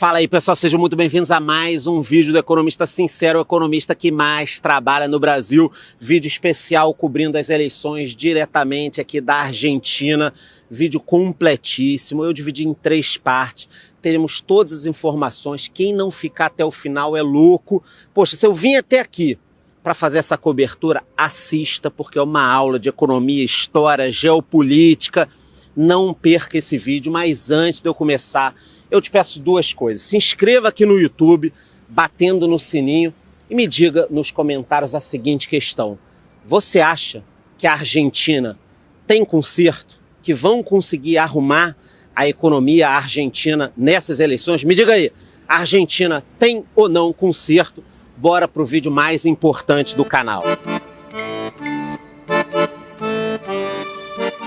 Fala aí, pessoal, sejam muito bem-vindos a mais um vídeo do Economista Sincero, o economista que mais trabalha no Brasil. Vídeo especial cobrindo as eleições diretamente aqui da Argentina. Vídeo completíssimo, eu dividi em 3 partes. Teremos todas as informações. Quem não ficar até o final é louco. Poxa, se eu vim até aqui para fazer essa cobertura, assista, porque é uma aula de economia, história, geopolítica. Não perca esse vídeo, mas antes de eu começar, eu te peço 2 coisas. Se inscreva aqui no YouTube, batendo no sininho, e me diga nos comentários a seguinte questão. Você acha que a Argentina tem conserto? Que vão conseguir arrumar a economia argentina nessas eleições? Me diga aí, a Argentina tem ou não conserto? Bora pro vídeo mais importante do canal.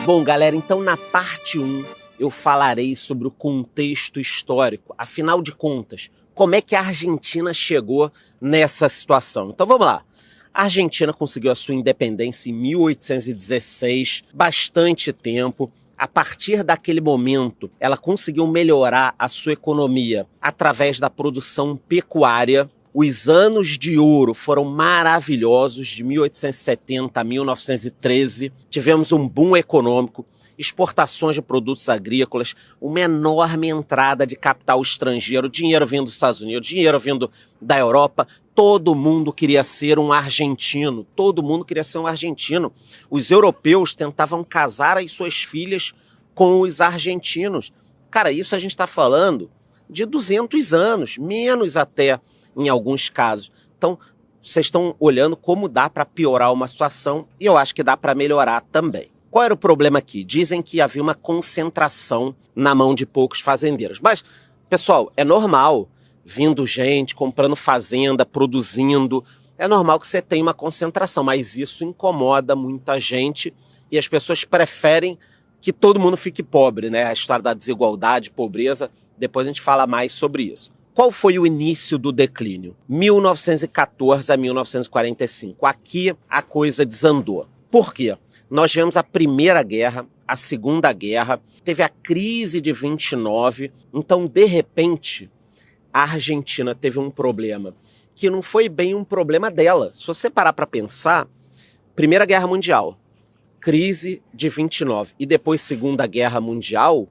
Bom, galera, então na parte 1 eu falarei sobre o contexto histórico. Afinal de contas, como é que a Argentina chegou nessa situação? Então vamos lá. A Argentina conseguiu a sua independência em 1816, bastante tempo. A partir daquele momento, ela conseguiu melhorar a sua economia através da produção pecuária. Os anos de ouro foram maravilhosos, de 1870 a 1913. Tivemos um boom econômico, exportações de produtos agrícolas, uma enorme entrada de capital estrangeiro, dinheiro vindo dos Estados Unidos, dinheiro vindo da Europa. Todo mundo queria ser um argentino, todo mundo queria ser um argentino. Os europeus tentavam casar as suas filhas com os argentinos. Cara, isso a gente está falando de 200 anos, menos até em alguns casos. Então, vocês estão olhando como dá para piorar uma situação e eu acho que dá para melhorar também. Qual era o problema aqui? Dizem que havia uma concentração na mão de poucos fazendeiros. Mas, pessoal, é normal, vindo gente, comprando fazenda, produzindo, é normal que você tenha uma concentração, mas isso incomoda muita gente e as pessoas preferem que todo mundo fique pobre, né? A história da desigualdade, pobreza, depois a gente fala mais sobre isso. Qual foi o início do declínio? 1914 a 1945. Aqui a coisa desandou. Por quê? Nós tivemos a Primeira Guerra, a Segunda Guerra, teve a crise de 29, então, de repente, a Argentina teve um problema que não foi bem um problema dela. Se você parar para pensar, Primeira Guerra Mundial, crise de 29 e depois Segunda Guerra Mundial,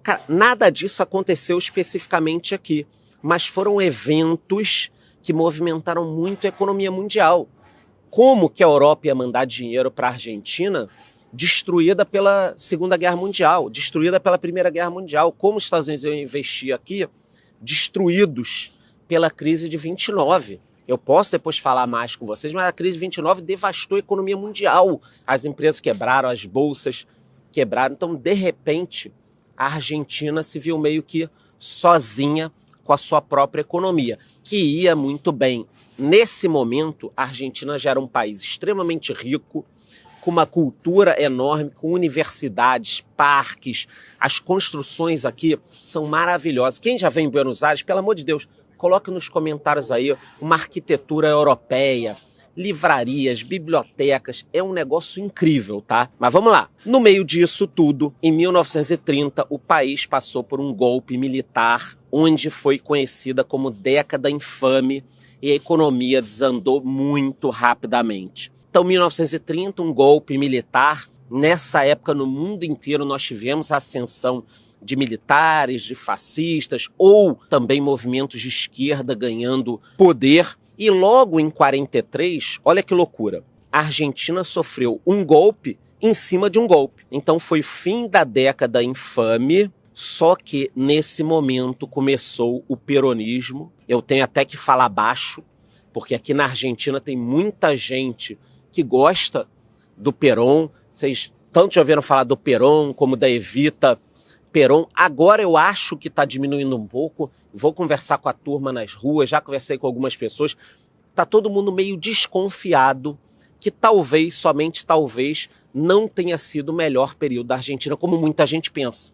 cara, nada disso aconteceu especificamente aqui, mas foram eventos que movimentaram muito a economia mundial. Como que a Europa ia mandar dinheiro para a Argentina destruída pela Segunda Guerra Mundial, destruída pela Primeira Guerra Mundial? Como os Estados Unidos iam investir aqui destruídos pela crise de 29? Eu posso depois falar mais com vocês, mas a crise de 29 devastou a economia mundial. As empresas quebraram, as bolsas quebraram. Então, de repente, a Argentina se viu meio que sozinha com a sua própria economia, que ia muito bem. Nesse momento, a Argentina já era um país extremamente rico, com uma cultura enorme, com universidades, parques. As construções aqui são maravilhosas. Quem já vem em Buenos Aires, pelo amor de Deus, coloque nos comentários aí uma arquitetura europeia, livrarias, bibliotecas, é um negócio incrível, tá? Mas vamos lá. No meio disso tudo, em 1930, o país passou por um golpe militar, onde foi conhecida como década infame e a economia desandou muito rapidamente. Então, 1930, um golpe militar. Nessa época, no mundo inteiro, nós tivemos a ascensão de militares, de fascistas, ou também movimentos de esquerda ganhando poder. E logo em 43, olha que loucura, a Argentina sofreu um golpe em cima de um golpe. Então foi fim da década infame, só que nesse momento começou o peronismo. Eu tenho até que falar baixo, porque aqui na Argentina tem muita gente que gosta do Perón. Vocês tanto já ouviram falar do Perón como da Evita Perón. Agora eu acho que está diminuindo um pouco. Vou conversar com a turma nas ruas, já conversei com algumas pessoas. Está todo mundo meio desconfiado que talvez, somente talvez, não tenha sido o melhor período da Argentina, como muita gente pensa.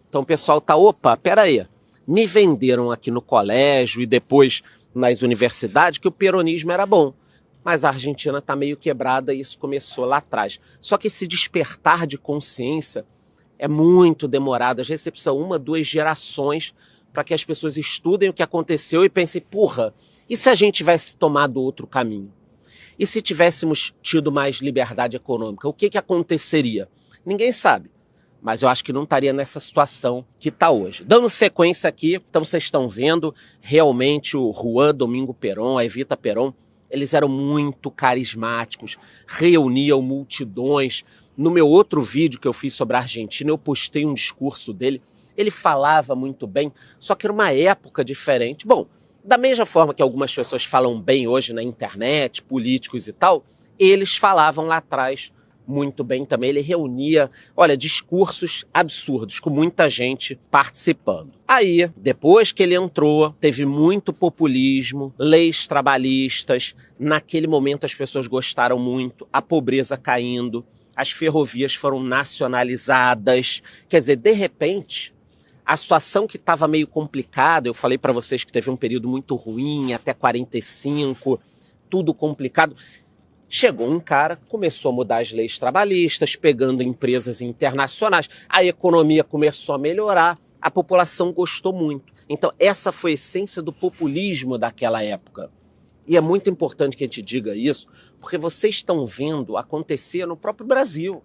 Então o pessoal tá, opa, peraí, me venderam aqui no colégio e depois nas universidades que o peronismo era bom. Mas a Argentina está meio quebrada e isso começou lá atrás. Só que esse despertar de consciência é muito demorado. Às vezes você precisa 1, 2 gerações para que as pessoas estudem o que aconteceu e pensem, porra, e se a gente tivesse tomado outro caminho? E se tivéssemos tido mais liberdade econômica, o que aconteceria? Ninguém sabe, mas eu acho que não estaria nessa situação que está hoje. Dando sequência aqui, então vocês estão vendo, realmente o Juan Domingo Perón, a Evita Perón, eles eram muito carismáticos, reuniam multidões. No meu outro vídeo que eu fiz sobre a Argentina, eu postei um discurso dele. Ele falava muito bem, só que era uma época diferente. Bom, da mesma forma que algumas pessoas falam bem hoje na internet, políticos e tal, eles falavam lá atrás muito bem também. Ele reunia, olha, discursos absurdos, com muita gente participando. Aí, depois que ele entrou, teve muito populismo, leis trabalhistas. Naquele momento as pessoas gostaram muito, a pobreza caindo, as ferrovias foram nacionalizadas. Quer dizer, de repente, a situação que estava meio complicada, eu falei para vocês que teve um período muito ruim, até 45, tudo complicado. Chegou um cara, começou a mudar as leis trabalhistas, pegando empresas internacionais, a economia começou a melhorar, a população gostou muito. Então essa foi a essência do populismo daquela época. E é muito importante que a gente diga isso, porque vocês estão vendo acontecer no próprio Brasil.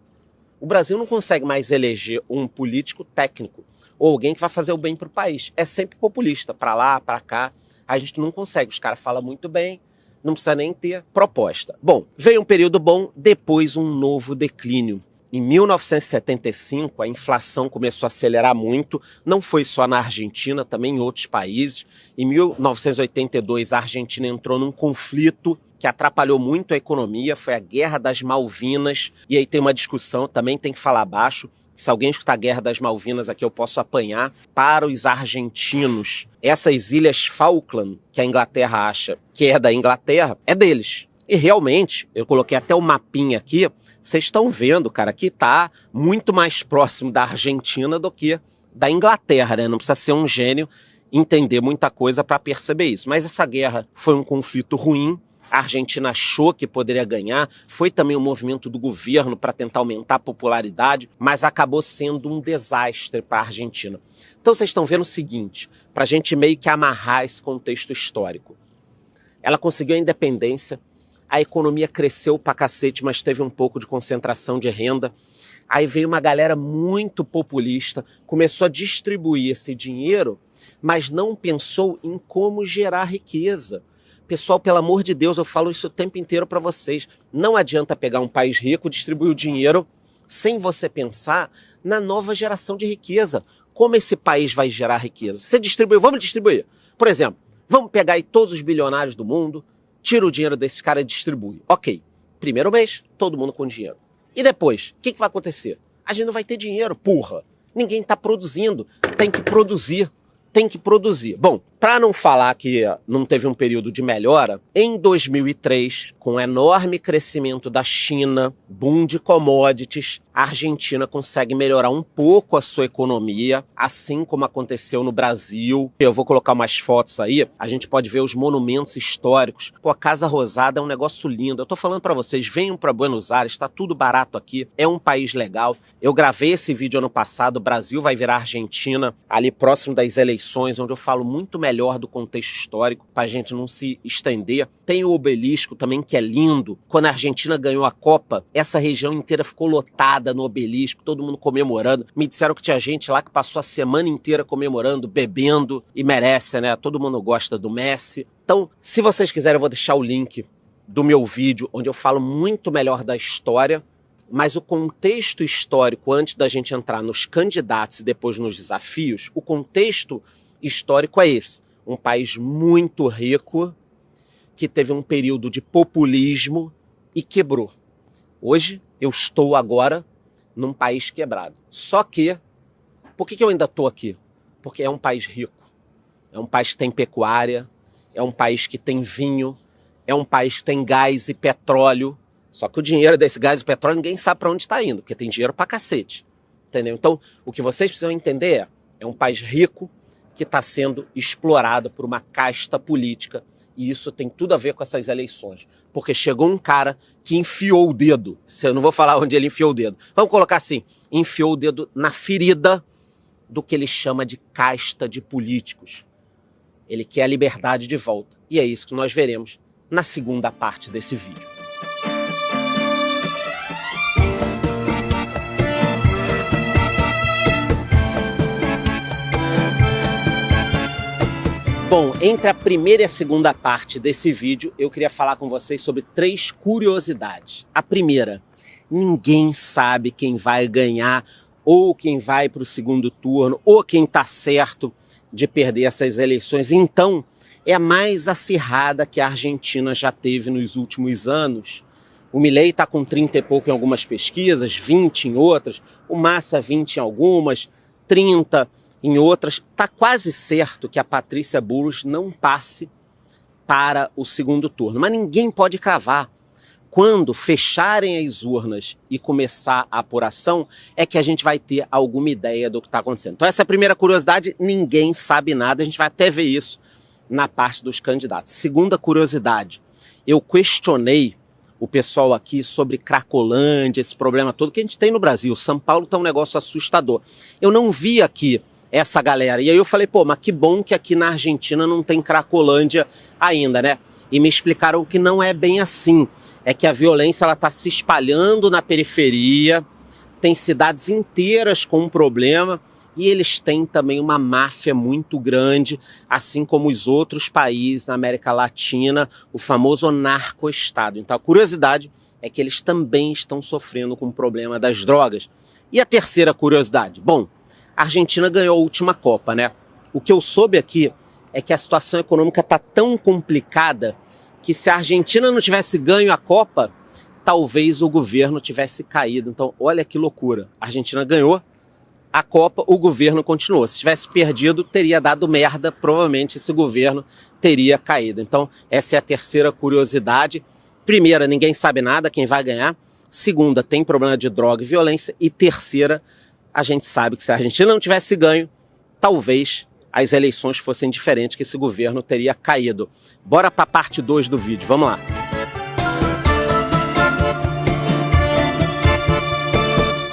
O Brasil não consegue mais eleger um político técnico, ou alguém que vai fazer o bem para o país. É sempre populista, para lá, para cá. A gente não consegue, os caras falam muito bem, não precisa nem ter proposta. Bom, veio um período bom, depois um novo declínio. Em 1975, a inflação começou a acelerar muito, não foi só na Argentina, também em outros países. Em 1982, a Argentina entrou num conflito que atrapalhou muito a economia, foi a Guerra das Malvinas. E aí tem uma discussão, também tem que falar baixo, se alguém escutar a Guerra das Malvinas aqui eu posso apanhar. Para os argentinos, essas ilhas Falkland, que a Inglaterra acha que é da Inglaterra, é deles. E realmente, eu coloquei até o mapinha aqui, vocês estão vendo, cara, que está muito mais próximo da Argentina do que da Inglaterra, né? Não precisa ser um gênio entender muita coisa para perceber isso. Mas essa guerra foi um conflito ruim, a Argentina achou que poderia ganhar, foi também um movimento do governo para tentar aumentar a popularidade, mas acabou sendo um desastre para a Argentina. Então vocês estão vendo o seguinte, para a gente meio que amarrar esse contexto histórico. Ela conseguiu a independência, a economia cresceu pra cacete, mas teve um pouco de concentração de renda. Aí veio uma galera muito populista, começou a distribuir esse dinheiro, mas não pensou em como gerar riqueza. Pessoal, pelo amor de Deus, eu falo isso o tempo inteiro para vocês. Não adianta pegar um país rico, distribuir o dinheiro, sem você pensar na nova geração de riqueza. Como esse país vai gerar riqueza? Você distribuiu, vamos distribuir. Por exemplo, vamos pegar aí todos os bilionários do mundo, tira o dinheiro desses caras e distribui. Ok, primeiro mês, todo mundo com dinheiro. E depois, o que vai acontecer? A gente não vai ter dinheiro, porra. Ninguém está produzindo, tem que produzir. Tem que produzir. Bom, para não falar que não teve um período de melhora, em 2003, com o enorme crescimento da China, boom de commodities, a Argentina consegue melhorar um pouco a sua economia, assim como aconteceu no Brasil. Eu vou colocar umas fotos aí, a gente pode ver os monumentos históricos. Pô, a Casa Rosada é um negócio lindo. Eu tô falando para vocês, venham para Buenos Aires, tá tudo barato aqui, é um país legal. Eu gravei esse vídeo ano passado, o Brasil vai virar Argentina, ali próximo das eleições, onde eu falo muito melhor do contexto histórico, pra gente não se estender. Tem o Obelisco também, que é lindo. Quando a Argentina ganhou a Copa, essa região inteira ficou lotada no Obelisco, todo mundo comemorando. Me disseram que tinha gente lá que passou a semana inteira comemorando, bebendo, e merece, né? Todo mundo gosta do Messi. Então, se vocês quiserem, eu vou deixar o link do meu vídeo, onde eu falo muito melhor da história, mas o contexto histórico, antes da gente entrar nos candidatos e depois nos desafios, o contexto histórico é esse. Um país muito rico, que teve um período de populismo e quebrou. Hoje, eu estou agora num país quebrado. Só que, por que eu ainda estou aqui? Porque é um país rico. É um país que tem pecuária, é um país que tem vinho, é um país que tem gás e petróleo. Só que o dinheiro desse gás e petróleo ninguém sabe para onde está indo, porque tem dinheiro pra cacete. Entendeu? Então, o que vocês precisam entender é um país rico que está sendo explorado por uma casta política, e isso tem tudo a ver com essas eleições. Porque chegou um cara que enfiou o dedo, eu não vou falar onde ele enfiou o dedo, vamos colocar assim, enfiou o dedo na ferida do que ele chama de casta de políticos. Ele quer a liberdade de volta. E é isso que nós veremos na segunda parte desse vídeo. Bom, entre a primeira e a segunda parte desse vídeo, eu queria falar com vocês sobre 3 curiosidades. A primeira, ninguém sabe quem vai ganhar, ou quem vai para o segundo turno, ou quem está certo de perder essas eleições. Então, é a mais acirrada que a Argentina já teve nos últimos anos. O Milei está com 30 e pouco em algumas pesquisas, 20 em outras, o Massa 20 em algumas, 30 em outras. Está quase certo que a Patrícia Bullrich não passe para o segundo turno, mas ninguém pode cravar. Quando fecharem as urnas e começar a apuração, é que a gente vai ter alguma ideia do que está acontecendo. Então essa é a primeira curiosidade, ninguém sabe nada, a gente vai até ver isso na parte dos candidatos. Segunda curiosidade, eu questionei o pessoal aqui sobre Cracolândia, esse problema todo que a gente tem no Brasil. São Paulo está um negócio assustador. Eu não vi aqui essa galera. E aí eu falei, pô, mas que bom que aqui na Argentina não tem Cracolândia ainda, né? E me explicaram que não é bem assim. É que a violência ela está se espalhando na periferia, tem cidades inteiras com um problema e eles têm também uma máfia muito grande, assim como os outros países na América Latina, o famoso narco-estado. Então a curiosidade é que eles também estão sofrendo com o problema das drogas. E a terceira curiosidade, bom, a Argentina ganhou a última Copa, né? O que eu soube aqui é que a situação econômica está tão complicada que se a Argentina não tivesse ganho a Copa, talvez o governo tivesse caído. Então, olha que loucura. A Argentina ganhou a Copa, o governo continuou. Se tivesse perdido, teria dado merda. Provavelmente esse governo teria caído. Então, essa é a terceira curiosidade. Primeira, ninguém sabe nada quem vai ganhar. Segunda, tem problema de droga e violência. E terceira, a gente sabe que se a Argentina não tivesse ganho, talvez as eleições fossem diferentes, que esse governo teria caído. Bora para a parte 2 do vídeo, vamos lá.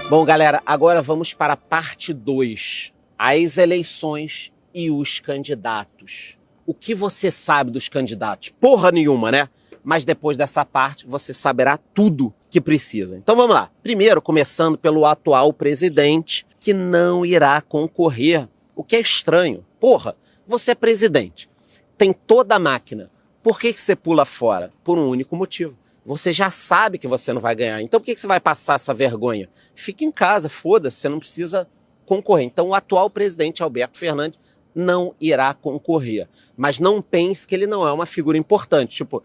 Bom, galera, agora vamos para a parte 2. As eleições e os candidatos. O que você sabe dos candidatos? Porra nenhuma, né? Mas depois dessa parte você saberá tudo que precisa. Então vamos lá. Primeiro, começando pelo atual presidente, que não irá concorrer. O que é estranho. Porra, você é presidente, tem toda a máquina. Por que você pula fora? Por um único motivo. Você já sabe que você não vai ganhar. Então por que você vai passar essa vergonha? Fica em casa, foda-se, você não precisa concorrer. Então o atual presidente, Alberto Fernandes, não irá concorrer. Mas não pense que ele não é uma figura importante. Tipo,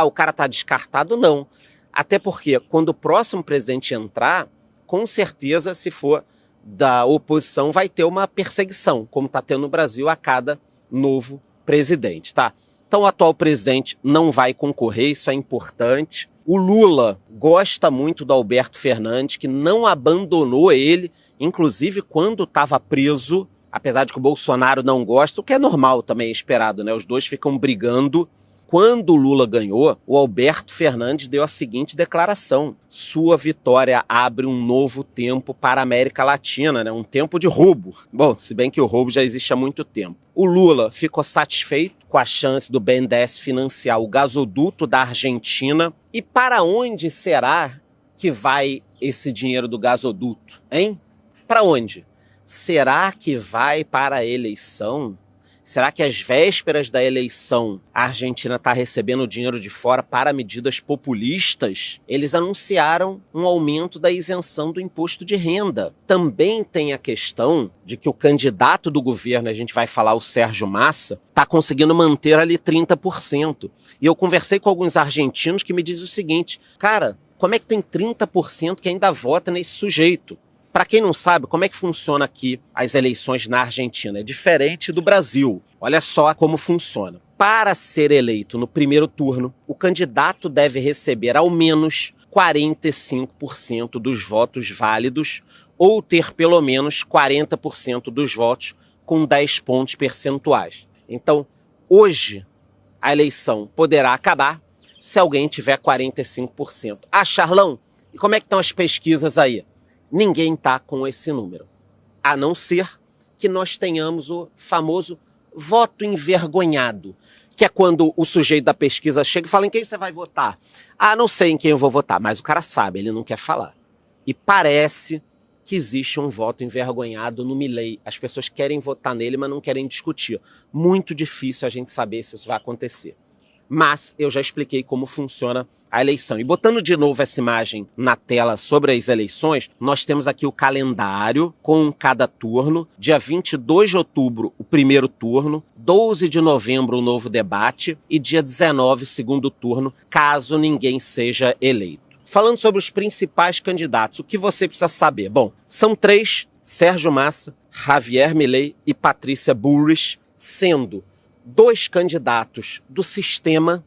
o cara tá descartado, não. Até porque quando o próximo presidente entrar, com certeza, se for da oposição, vai ter uma perseguição, como está tendo no Brasil a cada novo presidente, tá? Então o atual presidente não vai concorrer, isso é importante. O Lula gosta muito do Alberto Fernandes, que não abandonou ele, inclusive quando estava preso, apesar de que o Bolsonaro não gosta, o que é normal também, é esperado, né? Os dois ficam brigando. Quando o Lula ganhou, o Alberto Fernandes deu a seguinte declaração: sua vitória abre um novo tempo para a América Latina, né? Um tempo de roubo. Bom, se bem que o roubo já existe há muito tempo. O Lula ficou satisfeito com a chance do BNDES financiar o gasoduto da Argentina. E para onde será que vai esse dinheiro do gasoduto, hein? Para onde? Será que vai para a eleição? Será que às vésperas da eleição a Argentina está recebendo dinheiro de fora para medidas populistas? Eles anunciaram um aumento da isenção do imposto de renda. Também tem a questão de que o candidato do governo, a gente vai falar o Sérgio Massa, está conseguindo manter ali 30%. E eu conversei com alguns argentinos que me dizem o seguinte: cara, como é que tem 30% que ainda vota nesse sujeito? Para quem não sabe, como é que funciona aqui as eleições na Argentina? É diferente do Brasil. Olha só como funciona. Para ser eleito no primeiro turno, o candidato deve receber ao menos 45% dos votos válidos ou ter pelo menos 40% dos votos com 10 pontos percentuais. Então, hoje, a eleição poderá acabar se alguém tiver 45%. Charlão, e como é que estão as pesquisas aí? Ninguém está com esse número, a não ser que nós tenhamos o famoso voto envergonhado, que é quando o sujeito da pesquisa chega e fala: em quem você vai votar? Ah, não sei em quem eu vou votar, mas o cara sabe, ele não quer falar. E parece que existe um voto envergonhado no Milei. As pessoas querem votar nele, mas não querem discutir. Muito difícil a gente saber se isso vai acontecer. Mas eu já expliquei como funciona a eleição. E botando de novo essa imagem na tela sobre as eleições, nós temos aqui o calendário com cada turno. Dia 22 de outubro, o primeiro turno. 12 de novembro, o novo debate. E dia 19, o segundo turno, caso ninguém seja eleito. Falando sobre os principais candidatos, o que você precisa saber? Bom, são 3, Sérgio Massa, Javier Milei e Patrícia Bullrich, sendo 2 candidatos do sistema,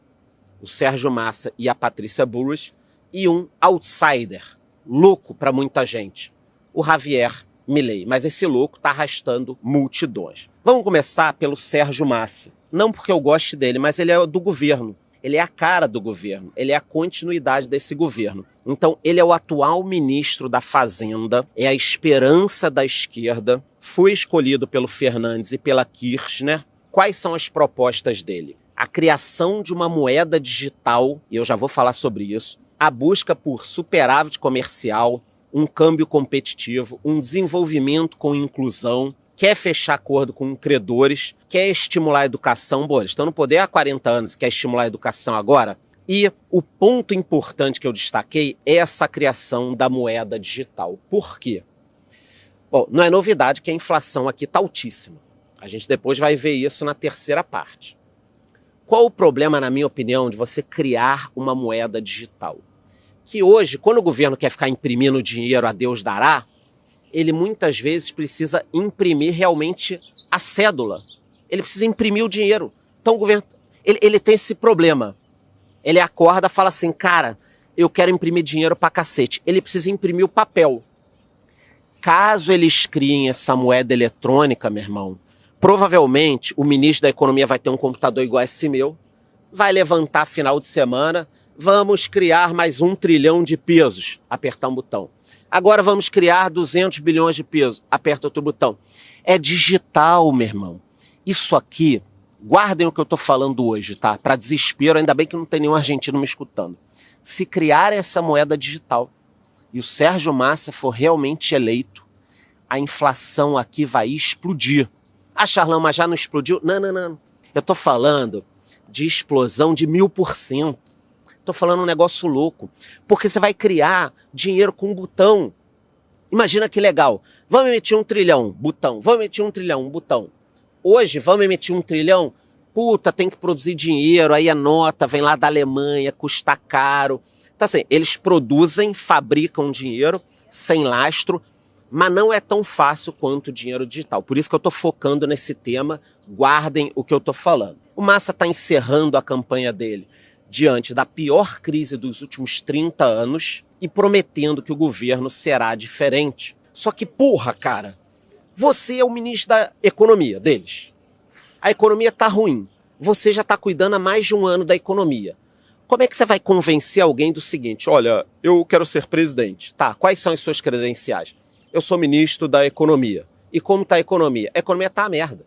o Sérgio Massa e a Patrícia Bullrich, e um outsider, louco para muita gente, o Javier Milei. Mas esse louco está arrastando multidões. Vamos começar pelo Sérgio Massa. Não porque eu goste dele, mas ele é do governo. Ele é a cara do governo, ele é a continuidade desse governo. Então, ele é o atual ministro da Fazenda, é a esperança da esquerda, foi escolhido pelo Fernandes e pela Kirchner. Quais são as propostas dele? A criação de uma moeda digital, e eu já vou falar sobre isso, a busca por superávit comercial, um câmbio competitivo, um desenvolvimento com inclusão, quer fechar acordo com credores, quer estimular a educação. Bom, eles estão no poder há 40 anos, quer estimular a educação agora. E o ponto importante que eu destaquei é essa criação da moeda digital. Por quê? Bom, não é novidade que a inflação aqui está altíssima. A gente depois vai ver isso na terceira parte. Qual o problema, na minha opinião, de você criar uma moeda digital? Que hoje, quando o governo quer ficar imprimindo dinheiro a Deus dará, ele muitas vezes precisa imprimir realmente a cédula. Ele precisa imprimir o dinheiro. Então o governo, ele tem esse problema. Ele acorda e fala assim: cara, eu quero imprimir dinheiro pra cacete. Ele precisa imprimir o papel. Caso eles criem essa moeda eletrônica, meu irmão, provavelmente o ministro da Economia vai ter um computador igual a esse meu, vai levantar final de semana, vamos criar mais 1 trilhão de pesos, apertar um botão. Agora vamos criar 200 bilhões de pesos, aperta outro botão. É digital, meu irmão. Isso aqui, guardem o que eu estou falando hoje, tá? Para desespero, ainda bem que não tem nenhum argentino me escutando. Se criar essa moeda digital e o Sérgio Massa for realmente eleito, a inflação aqui vai explodir. Ah, Charlão, mas já não explodiu? Não. Eu estou falando de explosão de 1000%. Estou falando um negócio louco. Porque você vai criar dinheiro com um botão. Imagina que legal. Vamos emitir 1 trilhão, botão. Vamos emitir 1 trilhão, botão. Hoje, vamos emitir 1 trilhão? Puta, tem que produzir dinheiro, aí a nota vem lá da Alemanha, custa caro. Então assim, eles produzem, fabricam dinheiro sem lastro, mas não é tão fácil quanto o dinheiro digital. Por isso que eu estou focando nesse tema, guardem o que eu estou falando. O Massa está encerrando a campanha dele diante da pior crise dos últimos 30 anos e prometendo que o governo será diferente. Só que, porra, cara, você é o ministro da economia deles. A economia está ruim. Você já está cuidando há mais de 1 ano da economia. Como é que você vai convencer alguém do seguinte: olha, eu quero ser presidente. Tá, quais são as suas credenciais? Eu sou ministro da economia. E como está a economia? A economia está a merda.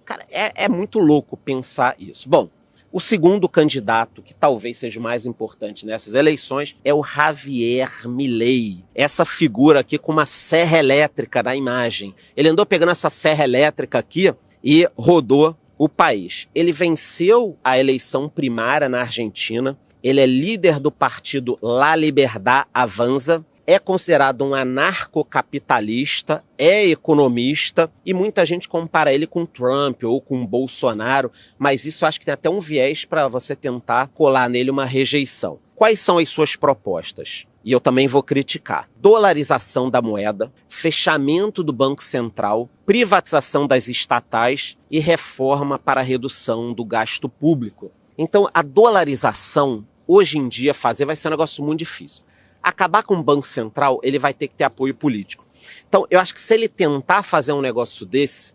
Cara, é muito louco pensar isso. Bom, o segundo candidato, que talvez seja o mais importante nessas eleições, é o Javier Milei. Essa figura aqui com uma serra elétrica na imagem. Ele andou pegando essa serra elétrica aqui e rodou o país. Ele venceu a eleição primária na Argentina. Ele é líder do partido La Libertad Avanza. É considerado um anarcocapitalista, é economista e muita gente compara ele com Trump ou com Bolsonaro, mas isso eu acho que tem até um viés para você tentar colar nele uma rejeição. Quais são as suas propostas? E eu também vou criticar. Dolarização da moeda, fechamento do Banco Central, privatização das estatais e reforma para a redução do gasto público. Então a dolarização, hoje em dia, fazer vai ser um negócio muito difícil. Acabar com o Banco Central, ele vai ter que ter apoio político. Então, eu acho que se ele tentar fazer um negócio desse,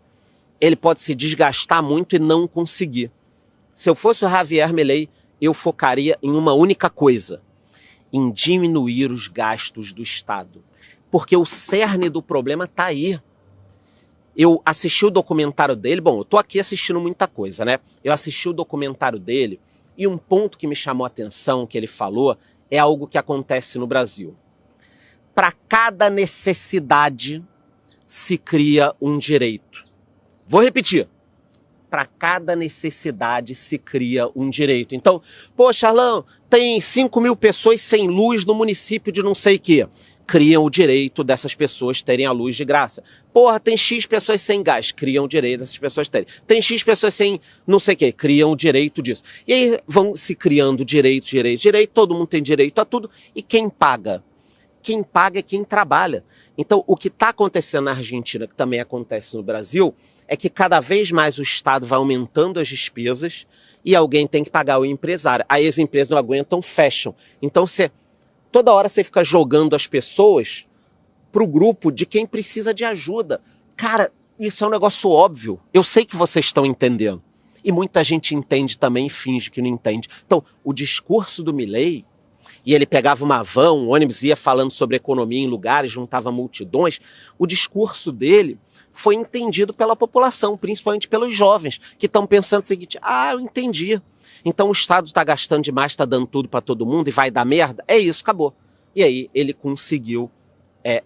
ele pode se desgastar muito e não conseguir. Se eu fosse o Javier Milei, eu focaria em uma única coisa: em diminuir os gastos do Estado. Porque o cerne do problema está aí. Eu assisti o documentário dele, bom, eu tô aqui assistindo muita coisa, né? Eu assisti o documentário dele e um ponto que me chamou a atenção, que ele falou, é algo que acontece no Brasil. Para cada necessidade se cria um direito. Vou repetir. Para cada necessidade se cria um direito. Então, pô, Charlão, tem 5 mil pessoas sem luz no município de não sei o quê. Criam o direito dessas pessoas terem a luz de graça. Porra, tem X pessoas sem gás, criam o direito dessas pessoas terem. Tem X pessoas sem não sei o quê, criam o direito disso. E aí vão se criando direito, todo mundo tem direito a tudo. E quem paga? Quem paga é quem trabalha. Então, o que está acontecendo na Argentina, que também acontece no Brasil, é que cada vez mais o Estado vai aumentando as despesas e alguém tem que pagar o empresário. Aí as empresas não aguentam, fecham. Então, toda hora você fica jogando as pessoas pro grupo de quem precisa de ajuda. Cara, isso é um negócio óbvio. Eu sei que vocês estão entendendo. E muita gente entende também e finge que não entende. Então, o discurso do Milei, e ele pegava uma van, um ônibus, ia falando sobre economia em lugares, juntava multidões, o discurso dele foi entendido pela população, principalmente pelos jovens, que estão pensando o seguinte, eu entendi. Então o Estado está gastando demais, está dando tudo para todo mundo e vai dar merda? É isso, acabou. E aí ele conseguiu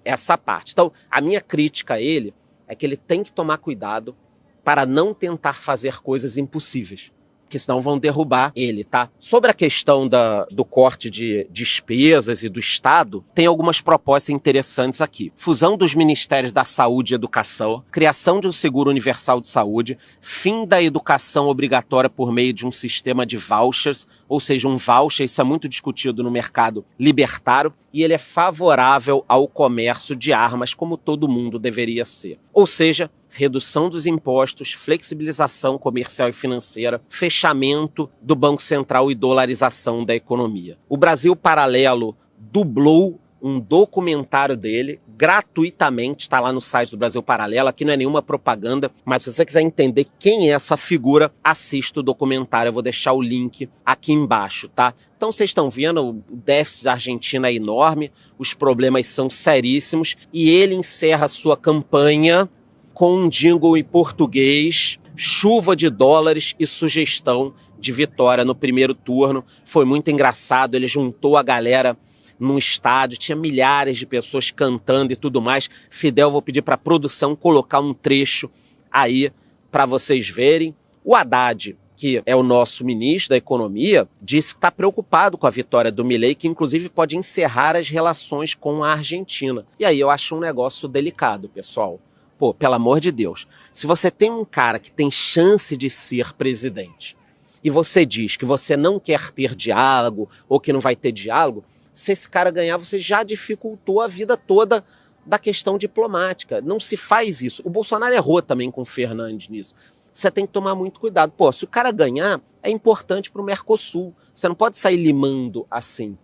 essa parte. Então a minha crítica a ele é que ele tem que tomar cuidado para não tentar fazer coisas impossíveis, porque senão vão derrubar ele, tá? Sobre a questão do corte de despesas e do Estado, tem algumas propostas interessantes aqui. Fusão dos Ministérios da Saúde e Educação, criação de um seguro universal de saúde, fim da educação obrigatória por meio de um sistema de vouchers, ou seja, um voucher, isso é muito discutido no mercado libertário, e ele é favorável ao comércio de armas, como todo mundo deveria ser. Ou seja, redução dos impostos, flexibilização comercial e financeira, fechamento do Banco Central e dolarização da economia. O Brasil Paralelo dublou um documentário dele gratuitamente, está lá no site do Brasil Paralelo, aqui não é nenhuma propaganda, mas se você quiser entender quem é essa figura, assista o documentário, eu vou deixar o link aqui embaixo, tá? Então vocês estão vendo, o déficit da Argentina é enorme, os problemas são seríssimos, e ele encerra sua campanha com um jingle em português, chuva de dólares e sugestão de vitória no primeiro turno. Foi muito engraçado, ele juntou a galera num estádio, tinha milhares de pessoas cantando e tudo mais. Se der, eu vou pedir para a produção colocar um trecho aí para vocês verem. O Haddad, que é o nosso ministro da Economia, disse que está preocupado com a vitória do Milei, que inclusive pode encerrar as relações com a Argentina. E aí eu acho um negócio delicado, pessoal. Pô, pelo amor de Deus, se você tem um cara que tem chance de ser presidente e você diz que você não quer ter diálogo ou que não vai ter diálogo, se esse cara ganhar, você já dificultou a vida toda da questão diplomática. Não se faz isso. O Bolsonaro errou também com o Fernandes nisso. Você tem que tomar muito cuidado. Pô, se o cara ganhar, é importante para o Mercosul. Você não pode sair limando assim.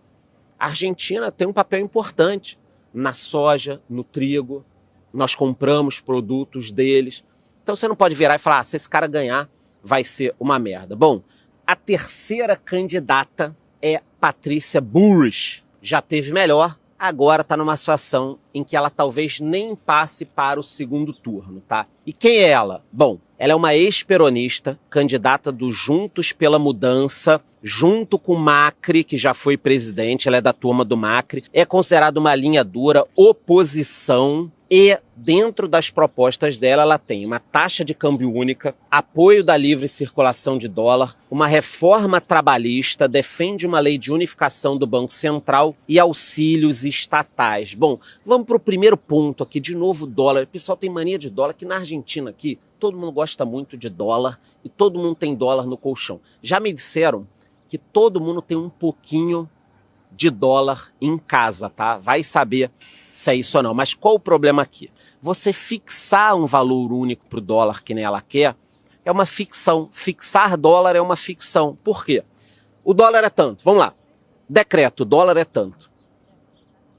A Argentina tem um papel importante na soja, no trigo. Nós compramos produtos deles. Então você não pode virar e falar, se esse cara ganhar, vai ser uma merda. Bom, a terceira candidata é Patrícia Bullrich. Já teve melhor, agora está numa situação em que ela talvez nem passe para o segundo turno, tá? E quem é ela? Bom, ela é uma ex-peronista, candidata do Juntos pela Mudança, junto com Macri, que já foi presidente, ela é da turma do Macri, é considerada uma linha dura, oposição. E dentro das propostas dela, ela tem uma taxa de câmbio única, apoio da livre circulação de dólar, uma reforma trabalhista, defende uma lei de unificação do Banco Central e auxílios estatais. Bom, vamos para o primeiro ponto aqui, de novo dólar. O pessoal tem mania de dólar, que na Argentina aqui, todo mundo gosta muito de dólar e todo mundo tem dólar no colchão. Já me disseram que todo mundo tem um pouquinho de dólar em casa, tá? Vai saber se é isso ou não. Mas qual o problema aqui? Você fixar um valor único para o dólar, que nem ela quer, é uma ficção. Fixar dólar é uma ficção. Por quê? O dólar é tanto. Vamos lá. Decreto, o dólar é tanto.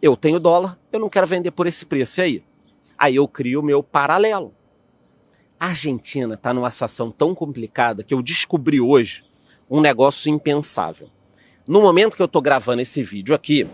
Eu tenho dólar, eu não quero vender por esse preço. E aí? Aí eu crio o meu paralelo. A Argentina está numa situação tão complicada que eu descobri hoje um negócio impensável. No momento que eu estou gravando esse vídeo aqui,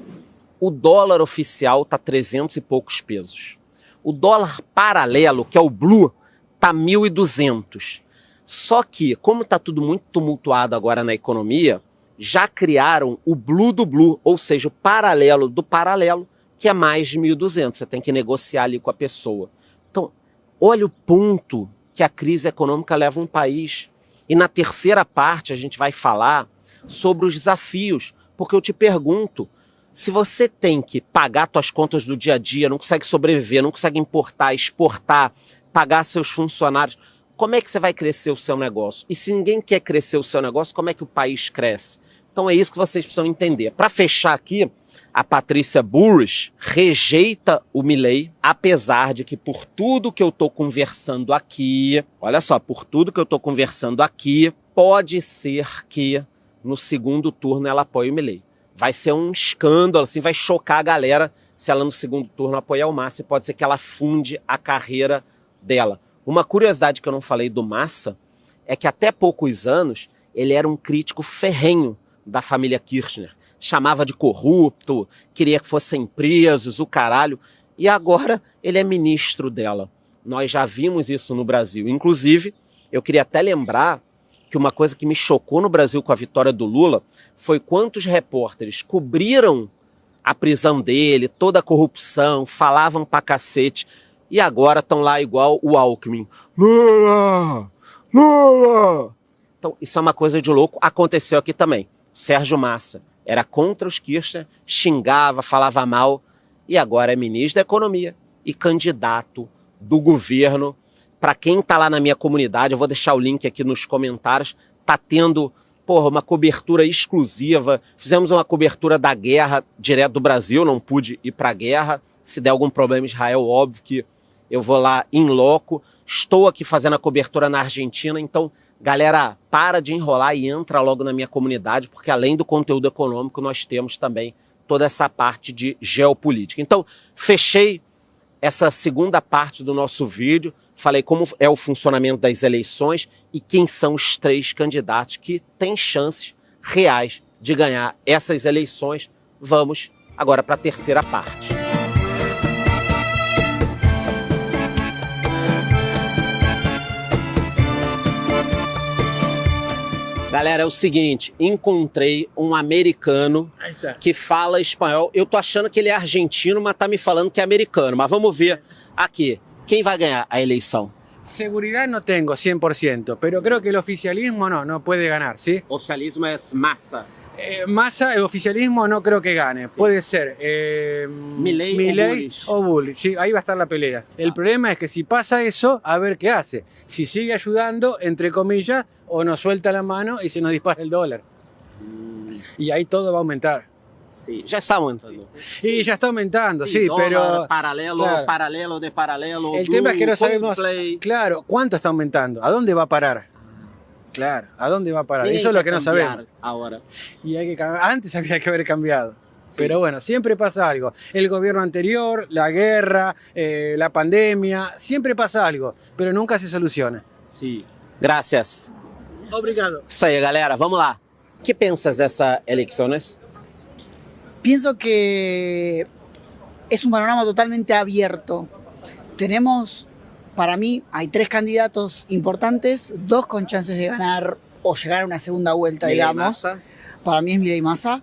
o dólar oficial está 300 e poucos pesos. O dólar paralelo, que é o blue, tá 1.200. Só que, como está tudo muito tumultuado agora na economia, já criaram o blue do blue, ou seja, o paralelo do paralelo, que é mais de 1.200. Você tem que negociar ali com a pessoa. Então, olha o ponto que a crise econômica leva um país. E na terceira parte a gente vai falar sobre os desafios, porque eu te pergunto, se você tem que pagar suas contas do dia a dia, não consegue sobreviver, não consegue importar, exportar, pagar seus funcionários, como é que você vai crescer o seu negócio? E se ninguém quer crescer o seu negócio, como é que o país cresce? Então é isso que vocês precisam entender. Para fechar aqui, a Patrícia Burris rejeita o Milei, apesar de que por tudo que eu estou conversando aqui, olha só, por tudo que eu estou conversando aqui, pode ser que no segundo turno ela apoie o Milei. Vai ser um escândalo, assim, vai chocar a galera se ela no segundo turno apoiar o Massa, e pode ser que ela funde a carreira dela. Uma curiosidade que eu não falei do Massa é que até poucos anos ele era um crítico ferrenho da família Kirchner. Chamava de corrupto, queria que fossem presos, o caralho. E agora ele é ministro dela. Nós já vimos isso no Brasil. Inclusive, eu queria até lembrar que uma coisa que me chocou no Brasil com a vitória do Lula foi quantos repórteres cobriram a prisão dele, toda a corrupção, falavam pra cacete. E agora estão lá igual o Alckmin. Lula! Lula! Então, isso é uma coisa de louco. Aconteceu aqui também. Sérgio Massa era contra os Kirchner, xingava, falava mal, e agora é ministro da Economia e candidato do governo. Para quem está lá na minha comunidade, eu vou deixar o link aqui nos comentários, tá tendo uma cobertura exclusiva. Fizemos uma cobertura da guerra direto do Brasil, não pude ir para a guerra. Se der algum problema em Israel, óbvio que eu vou lá em loco. Estou aqui fazendo a cobertura na Argentina, então, galera, para de enrolar e entra logo na minha comunidade, porque além do conteúdo econômico, nós temos também toda essa parte de geopolítica. Então, fechei essa segunda parte do nosso vídeo, falei como é o funcionamento das eleições e quem são os 3 candidatos que têm chances reais de ganhar essas eleições. Vamos agora para a terceira parte. Galera, é o seguinte, encontrei um americano que fala espanhol. Eu tô achando que ele é argentino, mas tá me falando que é americano. Mas vamos ver aqui, quem vai ganhar a eleição? Seguridad no tengo 100%, pero creo que el oficialismo no puede ganar, ¿sí? Oficialismo es Massa. Massa, el oficialismo no creo que gane. Sí. Puede ser Milei o Bullrich. Sí, ahí va a estar la pelea. El problema es que si pasa eso, a ver qué hace. Si sigue ayudando, entre comillas, o nos suelta la mano y se nos dispara el dólar. Y ahí todo va a aumentar. Sí, ya está aumentando. Y ya está aumentando, sí, dólar, pero... Paralelo, claro. Paralelo de paralelo. El tema es que no sabemos, claro, cuánto está aumentando, a dónde va a parar. Claro, ¿a dónde va a parar? Eso es lo que no sabemos. Ahora. Y hay que antes había que haber cambiado. Sí. Pero bueno, siempre pasa algo. El gobierno anterior, la guerra, la pandemia, siempre pasa algo, pero nunca se soluciona. Sí. Gracias. Obrigado. Isso aí, galera. Vamos lá. O que pensas dessas eleições? Pienso que es un panorama totalmente abierto. Tenemos, para mí, hay 3 candidatos importantes, 2 con chances de ganar o llegar a una segunda vuelta, Milei digamos. Massa. Para mí es Milei Massa.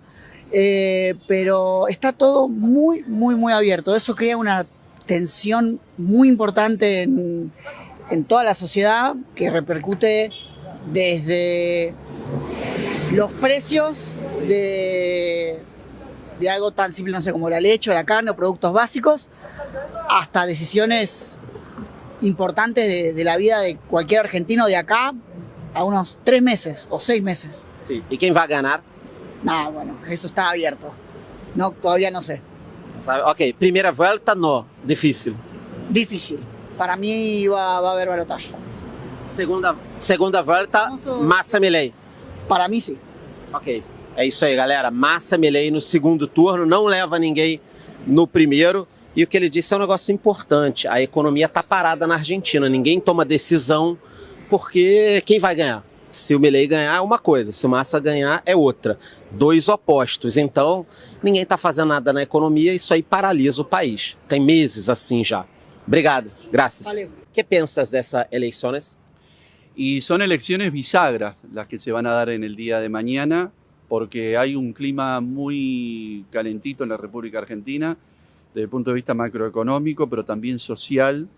Pero está todo muy, muy, muy abierto. Eso crea una tensión muy importante en toda la sociedad que repercute desde los precios de algo tan simple, no sé, como la leche o la carne o productos básicos, hasta decisiones importantes de la vida de cualquier argentino de acá a unos 3 meses o 6 meses. Sí. ¿Y quién va a ganar? No, bueno, eso está abierto. No, todavía no sé. Ok, primera vuelta no, difícil. Difícil. Para mí va a haber balotaje. Segunda volta, Massa Milei. Para mí sí. Ok, é isso aí, galera. Massa Milei no segundo turno, não leva ninguém no primeiro. E o que ele disse é um negócio importante. A economia está parada na Argentina, ninguém toma decisão, porque quem vai ganhar? Se o Milei ganhar é uma coisa, se o Massa ganhar é outra. 2 opostos. Então, ninguém está fazendo nada na economia, isso aí paralisa o país. Tem meses assim já. Obrigado, graças. Valeu. ¿Qué piensas de esas elecciones? Y son elecciones bisagras las que se van a dar en el día de mañana, porque hay un clima muy calentito en la República Argentina, desde el punto de vista macroeconómico, pero también social,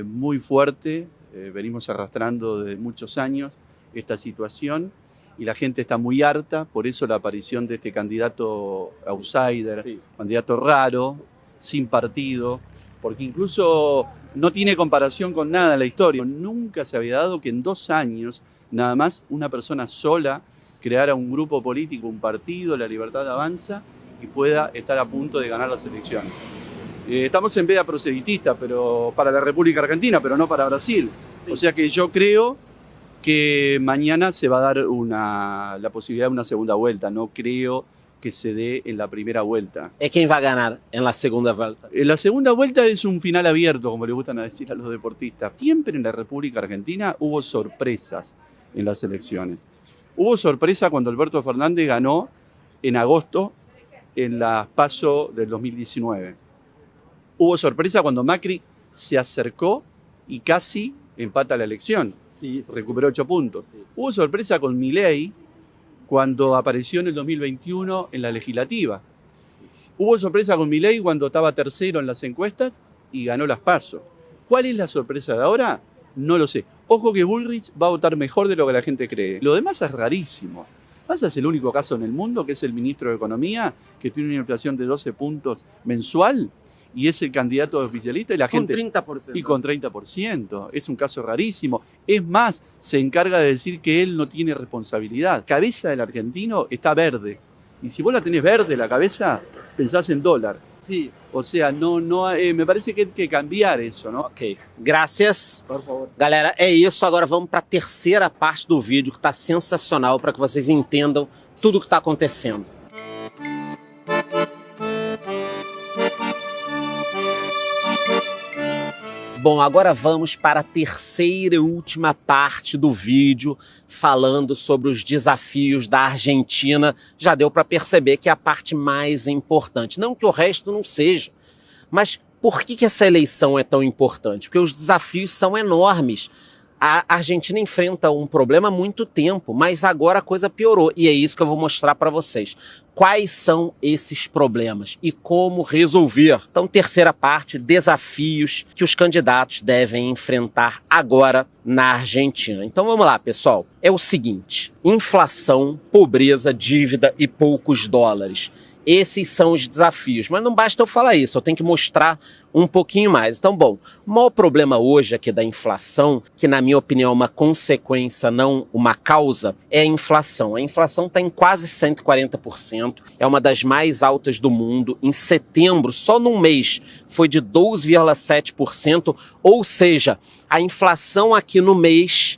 muy fuerte. Venimos arrastrando desde muchos años esta situación y la gente está muy harta, por eso la aparición de este candidato outsider, Sí. candidato raro, sin partido, porque incluso no tiene comparación con nada en la historia. Nunca se había dado que en 2 años, nada más, una persona sola creara un grupo político, un partido, La Libertad Avanza, y pueda estar a punto de ganar las elecciones. Estamos en veda proselitista, pero para la República Argentina, pero no para Brasil. Sí. O sea que yo creo que mañana se va a dar la posibilidad de una segunda vuelta. No creo que se dé en la primera vuelta. ¿Y quién va a ganar en la segunda vuelta? La segunda vuelta es un final abierto, como le gustan a decir a los deportistas. Siempre en la República Argentina hubo sorpresas en las elecciones. Hubo sorpresa cuando Alberto Fernández ganó en agosto en las PASO del 2019. Hubo sorpresa cuando Macri se acercó y casi empata la elección. Sí, Recuperó 8 puntos. Sí. Hubo sorpresa con Milei cuando apareció en el 2021 en la legislativa. Hubo sorpresa con Milei cuando estaba tercero en las encuestas y ganó las PASO. ¿Cuál es la sorpresa de ahora? No lo sé. Ojo que Bullrich va a votar mejor de lo que la gente cree. Lo demás es rarísimo. Massa es el único caso en el mundo que es el ministro de Economía, que tiene una inflación de 12 puntos mensual y es el candidato oficialista y la gente... Con 30%. Y con 30%. Es un caso rarísimo. Es más, se encarga de decir que él no tiene responsabilidad. Cabeza del argentino está verde. Y si vos la tenés verde la cabeza, pensás en dólar. Sí. O sea, me parece que hay que cambiar eso, ¿no? Ok. Graças. Por favor. Galera, é isso. Agora vamos para a terceira parte do vídeo, que está sensacional, para que vocês entendam tudo o que está acontecendo. Bom, agora vamos para a terceira e última parte do vídeo, falando sobre os desafios da Argentina. Já deu para perceber que é a parte mais importante. Não que o resto não seja, mas por que essa eleição é tão importante? Porque os desafios são enormes. A Argentina enfrenta um problema há muito tempo, mas agora a coisa piorou. E é isso que eu vou mostrar para vocês. Quais são esses problemas e como resolver? Então, terceira parte, desafios que os candidatos devem enfrentar agora na Argentina. Então vamos lá, pessoal. É o seguinte: inflação, pobreza, dívida e poucos dólares. Esses são os desafios, mas não basta eu falar isso, eu tenho que mostrar um pouquinho mais. Então, bom, o maior problema hoje aqui da inflação, que na minha opinião é uma consequência, não uma causa, é a inflação. A inflação está em quase 140%, é uma das mais altas do mundo. Em setembro, só num mês, foi de 12,7%, ou seja, a inflação aqui no mês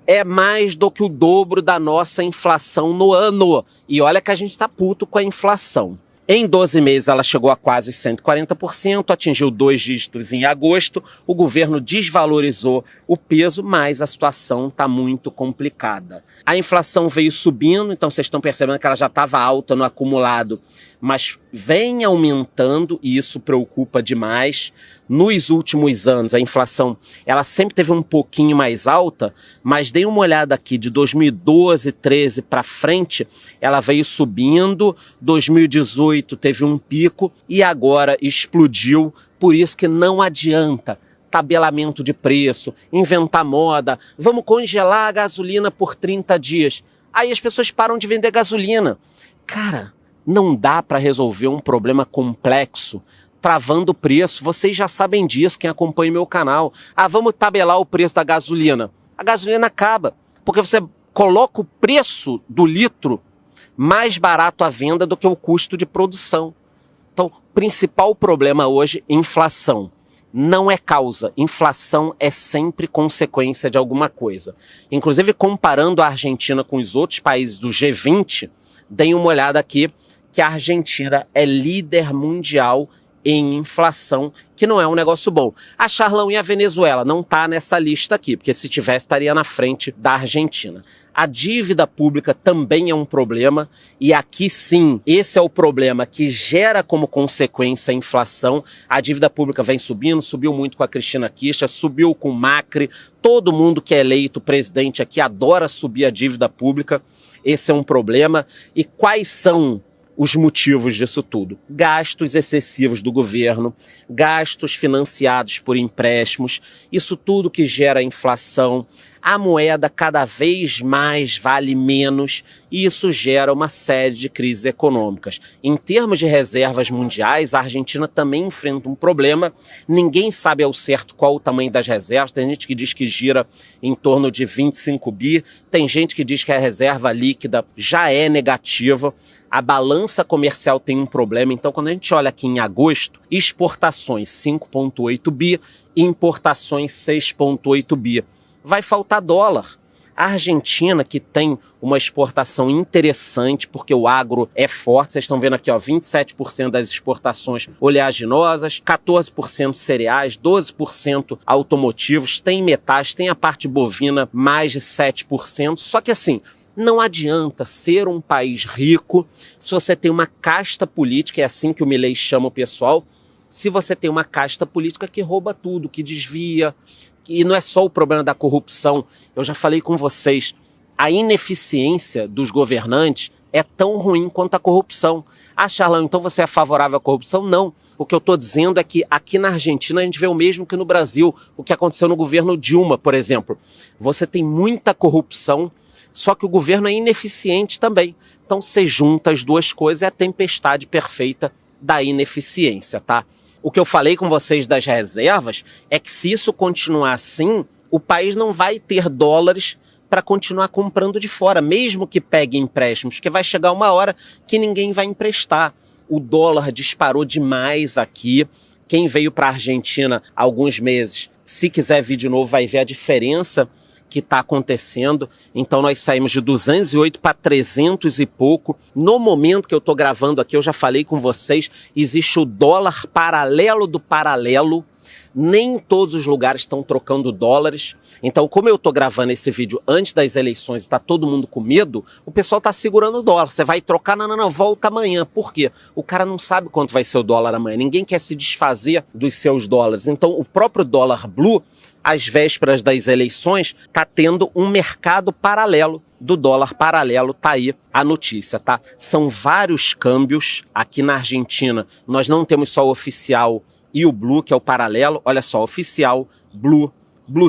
é mais do que o dobro da nossa inflação no ano. E olha que a gente tá puto com a inflação. Em 12 meses ela chegou a quase 140%, atingiu 2 dígitos em agosto, o governo desvalorizou o peso, mas a situação está muito complicada. A inflação veio subindo, então vocês estão percebendo que ela já estava alta no acumulado, mas vem aumentando e isso preocupa demais. Nos últimos anos, a inflação ela sempre teve um pouquinho mais alta, mas dei uma olhada aqui de 2012, 13 para frente, ela veio subindo, 2018 teve um pico e agora explodiu, por isso que não adianta tabelamento de preço, inventar moda, vamos congelar a gasolina por 30 dias. Aí as pessoas param de vender gasolina. Cara, não dá para resolver um problema complexo travando o preço. Vocês já sabem disso, quem acompanha o meu canal. Ah, vamos tabelar o preço da gasolina. A gasolina acaba, porque você coloca o preço do litro mais barato à venda do que o custo de produção. Então, principal problema hoje, inflação. Não é causa, inflação é sempre consequência de alguma coisa. Inclusive, comparando a Argentina com os outros países do G20, deem uma olhada aqui que a Argentina é líder mundial em inflação, que não é um negócio bom. A Charlão, e a Venezuela? Não está nessa lista aqui, porque se tivesse estaria na frente da Argentina. A dívida pública também é um problema, e aqui sim, esse é o problema que gera como consequência a inflação. A dívida pública vem subindo, subiu muito com a Cristina Kirchner, subiu com o Macri, todo mundo que é eleito presidente aqui adora subir a dívida pública, esse é um problema. E quais são os motivos disso tudo? Gastos excessivos do governo, gastos financiados por empréstimos, isso tudo que gera inflação. A moeda cada vez mais vale menos e isso gera uma série de crises econômicas. Em termos de reservas mundiais, a Argentina também enfrenta um problema. Ninguém sabe ao certo qual o tamanho das reservas. Tem gente que diz que gira em torno de 25 bi. Tem gente que diz que a reserva líquida já é negativa. A balança comercial tem um problema. Então, quando a gente olha aqui em agosto, exportações 5,8 bi, importações 6,8 bi. Vai faltar dólar. A Argentina, que tem uma exportação interessante, porque o agro é forte, vocês estão vendo aqui, ó, 27% das exportações oleaginosas, 14% cereais, 12% automotivos, tem metais, tem a parte bovina, mais de 7%. Só que assim, não adianta ser um país rico se você tem uma casta política, é assim que o Milei chama o pessoal, se você tem uma casta política que rouba tudo, que desvia. E não é só o problema da corrupção, eu já falei com vocês, a ineficiência dos governantes é tão ruim quanto a corrupção. Ah, Charlão, então você é favorável à corrupção? Não. O que eu estou dizendo é que aqui na Argentina a gente vê o mesmo que no Brasil, o que aconteceu no governo Dilma, por exemplo. Você tem muita corrupção, só que o governo é ineficiente também. Então você junta as duas coisas, é a tempestade perfeita da ineficiência, tá? O que eu falei com vocês das reservas é que se isso continuar assim, o país não vai ter dólares para continuar comprando de fora, mesmo que pegue empréstimos, porque vai chegar uma hora que ninguém vai emprestar. O dólar disparou demais aqui. Quem veio para a Argentina há alguns meses, se quiser vir de novo, vai ver a diferença que está acontecendo. Então nós saímos de 208 para 300 e pouco. No momento que eu estou gravando aqui, eu já falei com vocês, existe o dólar paralelo do paralelo. Nem todos os lugares estão trocando dólares. Então, como eu estou gravando esse vídeo antes das eleições e está todo mundo com medo, o pessoal está segurando o dólar. Você vai trocar? Não, volta amanhã. Por quê? O cara não sabe quanto vai ser o dólar amanhã. Ninguém quer se desfazer dos seus dólares. Então, o próprio dólar blue, às vésperas das eleições, está tendo um mercado paralelo do dólar paralelo, tá aí a notícia, tá? São vários câmbios aqui na Argentina. Nós não temos só o oficial e o blue, que é o paralelo. Olha só, oficial, blue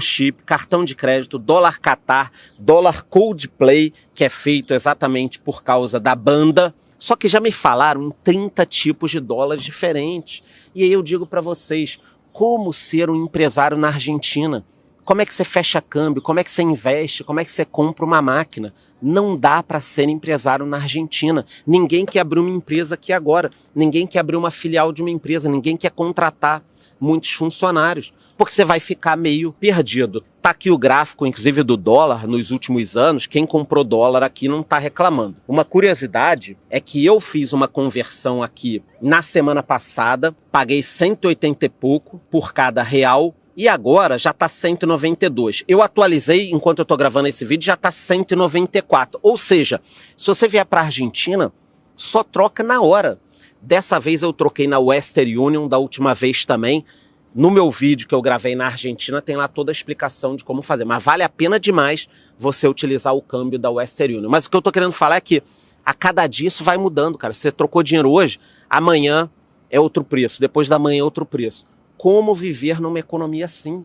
chip, cartão de crédito, dólar Qatar, dólar Coldplay, que é feito exatamente por causa da banda. Só que já me falaram em 30 tipos de dólares diferentes. E aí eu digo para vocês, como ser um empresário na Argentina? Como é que você fecha câmbio? Como é que você investe? Como é que você compra uma máquina? Não dá para ser empresário na Argentina. Ninguém quer abrir uma empresa aqui agora. Ninguém quer abrir uma filial de uma empresa. Ninguém quer contratar muitos funcionários. Porque você vai ficar meio perdido. Tá aqui o gráfico, inclusive, do dólar nos últimos anos. Quem comprou dólar aqui não está reclamando. Uma curiosidade é que eu fiz uma conversão aqui na semana passada. Paguei 180 e pouco por cada real. E agora já está 192. Eu atualizei, enquanto eu estou gravando esse vídeo, já está 194. Ou seja, se você vier para a Argentina, só troca na hora. Dessa vez eu troquei na Western Union, da última vez também. No meu vídeo que eu gravei na Argentina, tem lá toda a explicação de como fazer. Mas vale a pena demais você utilizar o câmbio da Western Union. Mas o que eu estou querendo falar é que a cada dia isso vai mudando, cara. Você trocou dinheiro hoje, amanhã é outro preço, depois da manhã é outro preço. Como viver numa economia assim,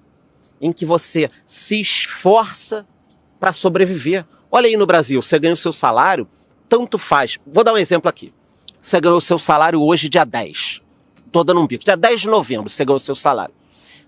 em que você se esforça para sobreviver. Olha aí no Brasil, você ganha o seu salário, tanto faz. Vou dar um exemplo aqui. Você ganhou o seu salário hoje, dia 10. Estou dando um bico. Dia 10 de novembro você ganhou o seu salário.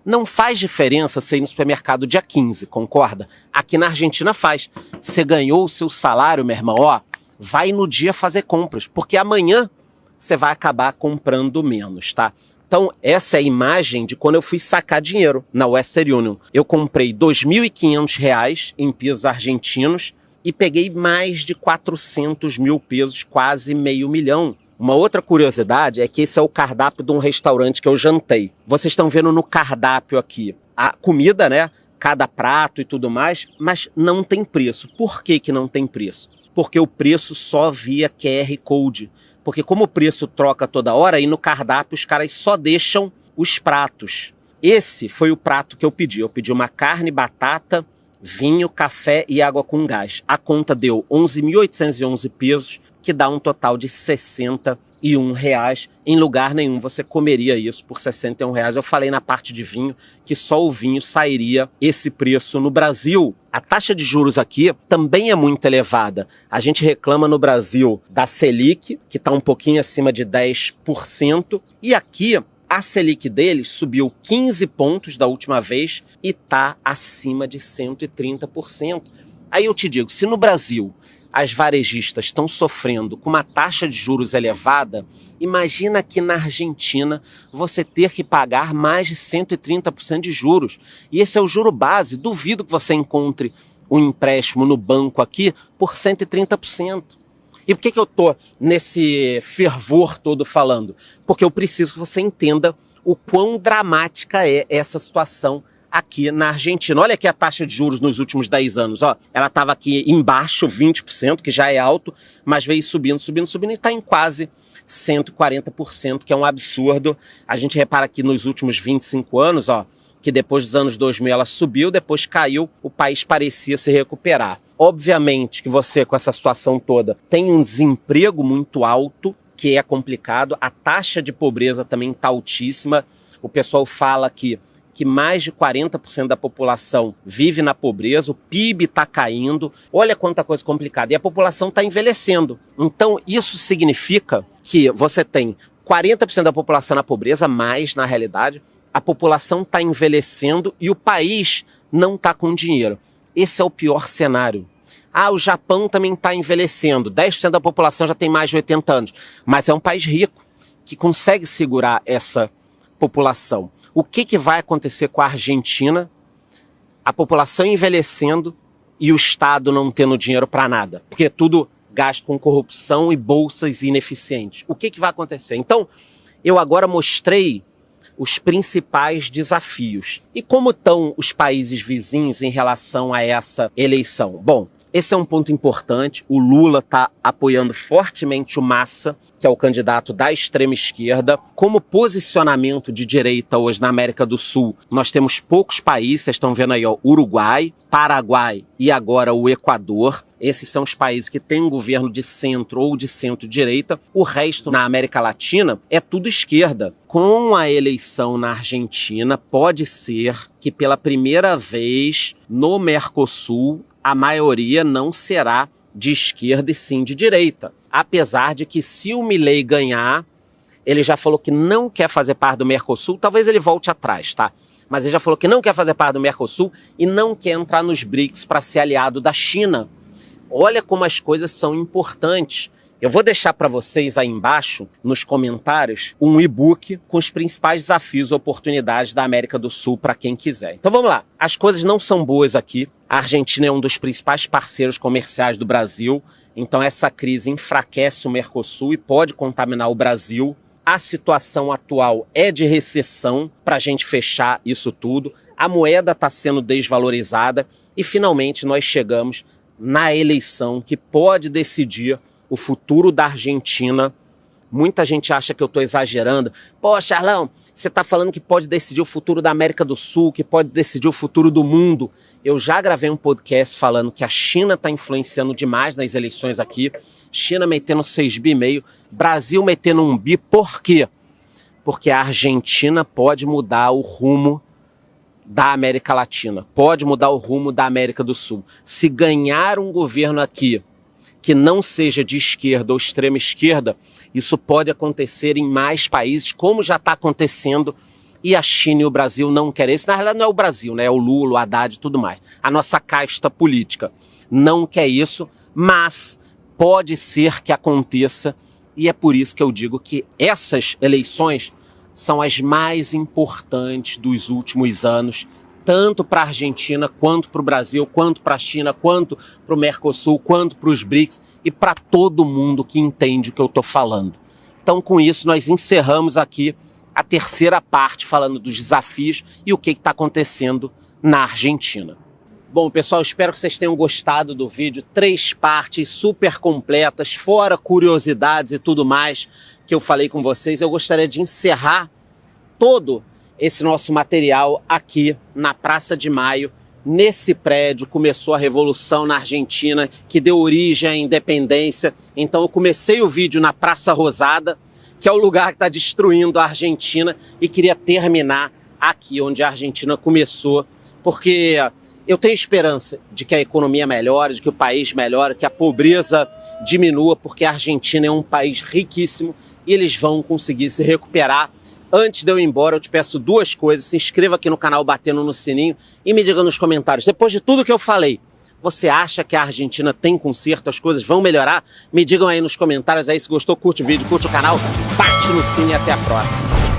Não faz diferença você ir no supermercado dia 15, concorda? Aqui na Argentina faz. Você ganhou o seu salário, meu irmão, ó, vai no dia fazer compras, porque amanhã você vai acabar comprando menos, tá? Então, essa é a imagem de quando eu fui sacar dinheiro na Western Union. Eu comprei R$ 2.500 em pesos argentinos e peguei mais de 400 mil pesos, quase meio milhão. Uma outra curiosidade é que esse é o cardápio de um restaurante que eu jantei. Vocês estão vendo no cardápio aqui a comida, né? Cada prato e tudo mais, mas não tem preço. Por que que não tem preço? Porque o preço só via QR Code. Porque como o preço troca toda hora, aí no cardápio os caras só deixam os pratos. Esse foi o prato que eu pedi. Eu pedi uma carne, batata, vinho, café e água com gás. A conta deu 11.811 pesos, que dá um total de R$61. Em lugar nenhum você comeria isso por R$61. Eu falei na parte de vinho que só o vinho sairia esse preço no Brasil. A taxa de juros aqui também é muito elevada. A gente reclama no Brasil da Selic, que está um pouquinho acima de 10%, e aqui a Selic deles subiu 15 pontos da última vez e está acima de 130%. Aí eu te digo, se no Brasil as varejistas estão sofrendo com uma taxa de juros elevada, imagina aqui na Argentina você ter que pagar mais de 130% de juros. E esse é o juro base. Duvido que você encontre um empréstimo no banco aqui por 130%. E por que eu estou nesse fervor todo falando? Porque eu preciso que você entenda o quão dramática é essa situação aqui na Argentina. Olha aqui a taxa de juros nos últimos 10 anos. Ó. Ela estava aqui embaixo, 20%, que já é alto, mas veio subindo e está em quase 140%, que é um absurdo. A gente repara aqui nos últimos 25 anos, ó, que depois dos anos 2000 ela subiu, depois caiu, o país parecia se recuperar. Obviamente que você, com essa situação toda, tem um desemprego muito alto, que é complicado, a taxa de pobreza também está altíssima. O pessoal fala que mais de 40% da população vive na pobreza, o PIB está caindo, olha quanta coisa complicada, e a população está envelhecendo. Então isso significa que você tem 40% da população na pobreza, mas na realidade a população está envelhecendo e o país não está com dinheiro. Esse é o pior cenário. O Japão também está envelhecendo, 10% da população já tem mais de 80 anos, mas é um país rico que consegue segurar essa população. O que vai acontecer com a Argentina? A população envelhecendo e o Estado não tendo dinheiro para nada, porque é tudo gasto com corrupção e bolsas ineficientes. O que vai acontecer? Então, eu agora mostrei os principais desafios. E como estão os países vizinhos em relação a essa eleição? Bom, esse é um ponto importante. O Lula está apoiando fortemente o Massa, que é o candidato da extrema esquerda. Como posicionamento de direita hoje na América do Sul, nós temos poucos países, vocês estão vendo aí, ó, Uruguai, Paraguai e agora o Equador. Esses são os países que têm um governo de centro ou de centro-direita. O resto na América Latina é tudo esquerda. Com a eleição na Argentina, pode ser que pela primeira vez no Mercosul a maioria não será de esquerda e sim de direita. Apesar de que se o Milei ganhar, ele já falou que não quer fazer parte do Mercosul, talvez ele volte atrás, tá? Mas ele já falou que não quer fazer parte do Mercosul e não quer entrar nos BRICS para ser aliado da China. Olha como as coisas são importantes. Eu vou deixar para vocês aí embaixo, nos comentários, um e-book com os principais desafios e oportunidades da América do Sul para quem quiser. Então vamos lá. As coisas não são boas aqui. A Argentina é um dos principais parceiros comerciais do Brasil. Então essa crise enfraquece o Mercosul e pode contaminar o Brasil. A situação atual é de recessão para a gente fechar isso tudo. A moeda está sendo desvalorizada e finalmente nós chegamos na eleição que pode decidir o futuro da Argentina. Muita gente acha que eu estou exagerando. Pô, Charlão, você está falando que pode decidir o futuro da América do Sul, que pode decidir o futuro do mundo. Eu já gravei um podcast falando que a China está influenciando demais nas eleições aqui. China metendo 6,5 bi, Brasil metendo 1 bi. Por quê? Porque a Argentina pode mudar o rumo da América Latina, pode mudar o rumo da América do Sul. Se ganhar um governo aqui que não seja de esquerda ou extrema esquerda, isso pode acontecer em mais países, como já está acontecendo, e a China e o Brasil não querem isso. Na realidade não é o Brasil, né? É o Lula, o Haddad e tudo mais. A nossa casta política não quer isso, mas pode ser que aconteça, e é por isso que eu digo que essas eleições são as mais importantes dos últimos anos, tanto para a Argentina, quanto para o Brasil, quanto para a China, quanto para o Mercosul, quanto para os BRICS e para todo mundo que entende o que eu estou falando. Então, com isso, nós encerramos aqui a terceira parte falando dos desafios e o que está acontecendo na Argentina. Bom, pessoal, espero que vocês tenham gostado do vídeo. 3 partes super completas, fora curiosidades e tudo mais que eu falei com vocês. Eu gostaria de encerrar todo esse nosso material aqui na Praça de Maio. Nesse prédio começou a revolução na Argentina, que deu origem à independência. Então eu comecei o vídeo na Praça Rosada, que é o lugar que está destruindo a Argentina, e queria terminar aqui onde a Argentina começou, porque eu tenho esperança de que a economia melhore, de que o país melhore, que a pobreza diminua, porque a Argentina é um país riquíssimo e eles vão conseguir se recuperar. Antes de eu ir embora, eu te peço 2 coisas. Se inscreva aqui no canal batendo no sininho e me diga nos comentários, depois de tudo que eu falei, você acha que a Argentina tem conserto, as coisas vão melhorar? Me digam aí nos comentários aí se gostou, curte o vídeo, curte o canal, bate no sino e até a próxima.